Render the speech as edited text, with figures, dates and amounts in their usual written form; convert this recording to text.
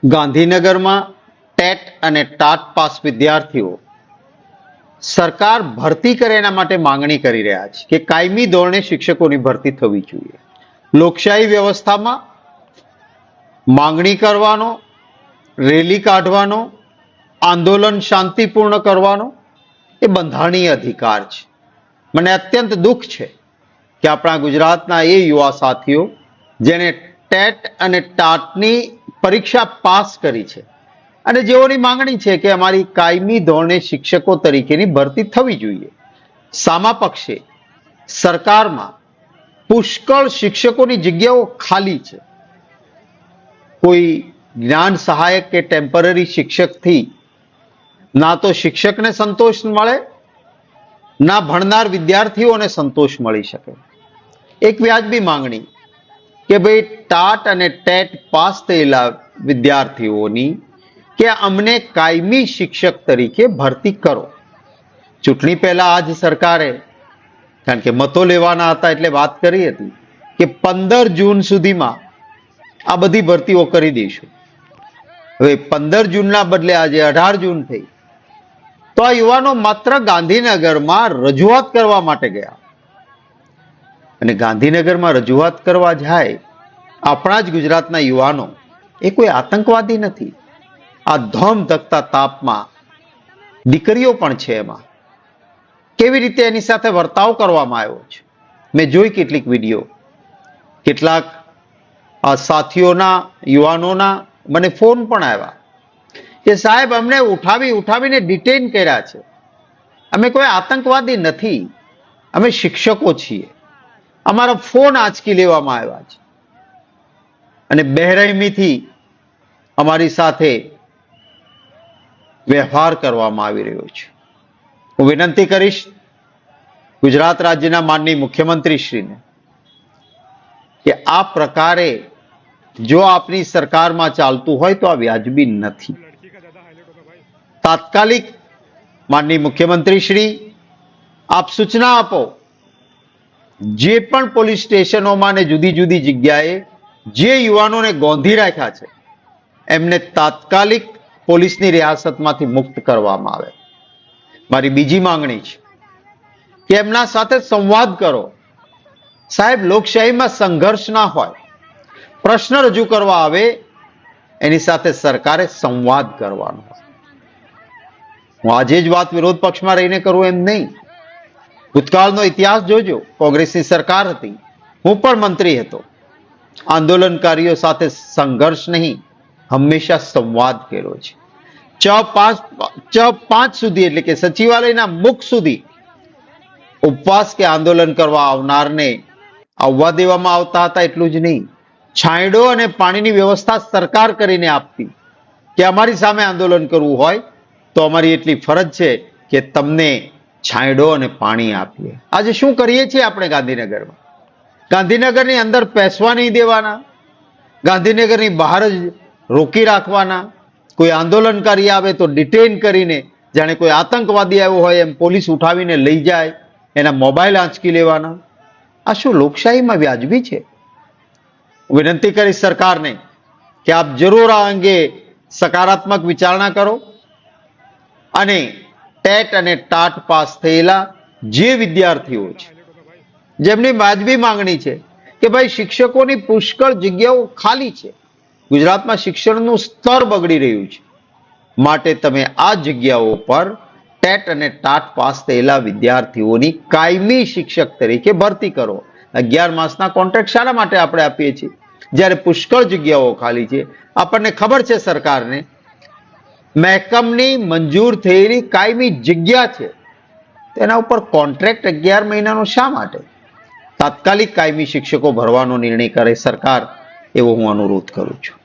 ગાંધીનગરમાં ટેટ અને TAT pass વિદ્યાર્થીઓ સરકાર ભરતી કરે એના માટે માંગણી કરી રહ્યા છે કે કાયમી ધોરણે શિક્ષકોની ભરતી થવી જોઈએ. લોકશાહી વ્યવસ્થામાં માંગણી કરવાનો, રેલી કાઢવાનો, આંદોલન શાંતિપૂર્ણ કરવાનો એ બંધારણીય અધિકાર છે. મને અત્યંત દુઃખ છે કે આપણા ગુજરાતના એ યુવા સાથીઓ જેને ટેટ અને ટાટની પરીક્ષા પાસ કરી છે અને જેઓની માંગણી છે કે અમારી કાયમી ધોરણે શિક્ષકો તરીકેની ભરતી થવી જોઈએ. સામા પક્ષે સરકારમાં પુષ્કળ શિક્ષકોની જગ્યાઓ ખાલી છે. કોઈ જ્ઞાન સહાયક કે ટેમ્પરરી શિક્ષકથી ના તો શિક્ષકને સંતોષ મળે, ના ભણનાર વિદ્યાર્થીઓને સંતોષ મળી શકે. એક વ્યાજબી માંગણી કે ભાઈ ટાટ અને ટેટ પાસ થયેલા વિદ્યાર્થીઓની કે અમને કાયમી શિક્ષક તરીકે ભરતી કરો. ચૂંટણી પહેલા આજ સરકારે, કારણ કે મતો લેવાના હતા એટલે વાત કરી હતી કે 15 જૂન સુધીમાં આ બધી ભરતીઓ કરી દઈશું. હવે 15 જૂનના બદલે આજે 18 જૂન થઈ તો આ યુવાનો માત્ર ગાંધીનગરમાં રજૂઆત કરવા માટે ગયા અને ગાંધીનગરમાં રજૂઆત કરવા જાય આપણા જ ગુજરાતના યુવાનો એ કોઈ આતંકવાદી નથી. આ ધોમ ધકતા તાપમાં દીકરીઓ પણ છે. એમાં કેવી રીતે એની સાથે વર્તાવ કરવામાં આવ્યો છે મેં જોઈ કેટલીક વિડીયો. કેટલાક સાથીઓના યુવાનોના મને ફોન પણ આવ્યા કે સાહેબ અમને ઉઠાવીને ડિટેન કર્યા છે. અમે કોઈ આતંકવાદી નથી, અમે શિક્ષકો છીએ. અમારા ફોન આંચકી લેવામાં આવ્યા છે અને બેરહેમીથી અમારી સાથે વ્યવહાર કરવામાં આવી રહ્યો છે. હું વિનંતી કરીશ ગુજરાત રાજ્યના માનનીય મુખ્યમંત્રીશ્રીને કે આ પ્રકારે જો આપની સરકારમાં ચાલતું હોય તો આ વ્યાજબી નથી. તાત્કાલિક માનનીય મુખ્યમંત્રીશ્રી આપ સૂચના આપો, જે પણ પોલીસ સ્ટેશનોમાં ને જુદી જુદી જગ્યાએ જે યુવાનોને ગોંધી રાખ્યા છે એમને તાત્કાલિક પોલીસની રિયાસતમાંથી મુક્ત કરવામાં આવે. મારી બીજી માંગણી છે કે એમના સાથે સંવાદ કરો. સાહેબ, લોકશાહીમાં સંઘર્ષ ના હોય, પ્રશ્ન રજૂ કરવા આવે એની સાથે સરકારે સંવાદ કરવાનો હોય. હું આજે જ વાત વિરોધ પક્ષમાં રહીને કરું એમ નહીં. ભૂતકાળનો ઇતિહાસ જોજો. કોંગ્રેસની સરકાર હતી, હું પણ મંત્રી હતો. આંદોલનકારીઓ સાથે સંઘર્ષ નહીં, હંમેશા સંવાદ કર્યો છે. ચ5 સુધી એટલે કે સચિવાલયના મુખ સુધી ઉપવાસ કે આંદોલન કરવા આવનારને આવવા દેવામાં આવતા હતા. એટલું જ નહીં, છાંયડો અને પાણીની વ્યવસ્થા સરકાર કરીને આપતી કે અમારી સામે આંદોલન કરવું હોય તો અમારી એટલી ફરજ છે કે તમને છાંયડો અને પાણી આપીએ. આજે શું કરીએ છીએ આપણે ગાંધીનગરમાં? ગાંધીનગરની અંદર પેસવા નહીં દેવાના, ગાંધીનગરની બહાર જ રોકી રાખવાના. કોઈ આંદોલનકારી આવે તો ડિટેન કરીને જાણે કોઈ આતંકવાદી આવ્યો હોય એમ પોલીસ ઉઠાવીને લઈ જાય, એના મોબાઈલ આંચકી લેવાના. આ શું લોકશાહીમાં વ્યાજબી છે? વિનંતી કરીશ સરકારને કે આપ જરૂર આ અંગે સકારાત્મક વિચારણા કરો અને ટેટ અને ટાટ પાસ થયેલા જે વિદ્યાર્થીઓ છે જેમની વાજબી માંગણી છે કે ભાઈ શિક્ષકોની પુષ્કળ જગ્યાઓ ખાલી છે, ગુજરાતમાં શિક્ષણનું સ્તર બગડી રહ્યું છે, માટે તમે આ જગ્યાઓ પર ટેટ અને ટાટ પાસ થયેલા વિદ્યાર્થીઓની કાયમી શિક્ષક તરીકે ભરતી કરો. 11 માસના કોન્ટ્રાક્ટ શાના માટે આપણે આપીએ છીએ જ્યારે પુષ્કળ જગ્યાઓ ખાલી છે? આપણને ખબર છે સરકારને મહેકમની મંજૂર થયેલી કાયમી જગ્યા છે, તેના ઉપર કોન્ટ્રાક્ટ 11 મહિનાનો શા માટે? તાત્કાલિક કાયમી શિક્ષકો ભરવાનો નિર્ણય કરે સરકાર, એવો હું અનુરોધ કરું છું.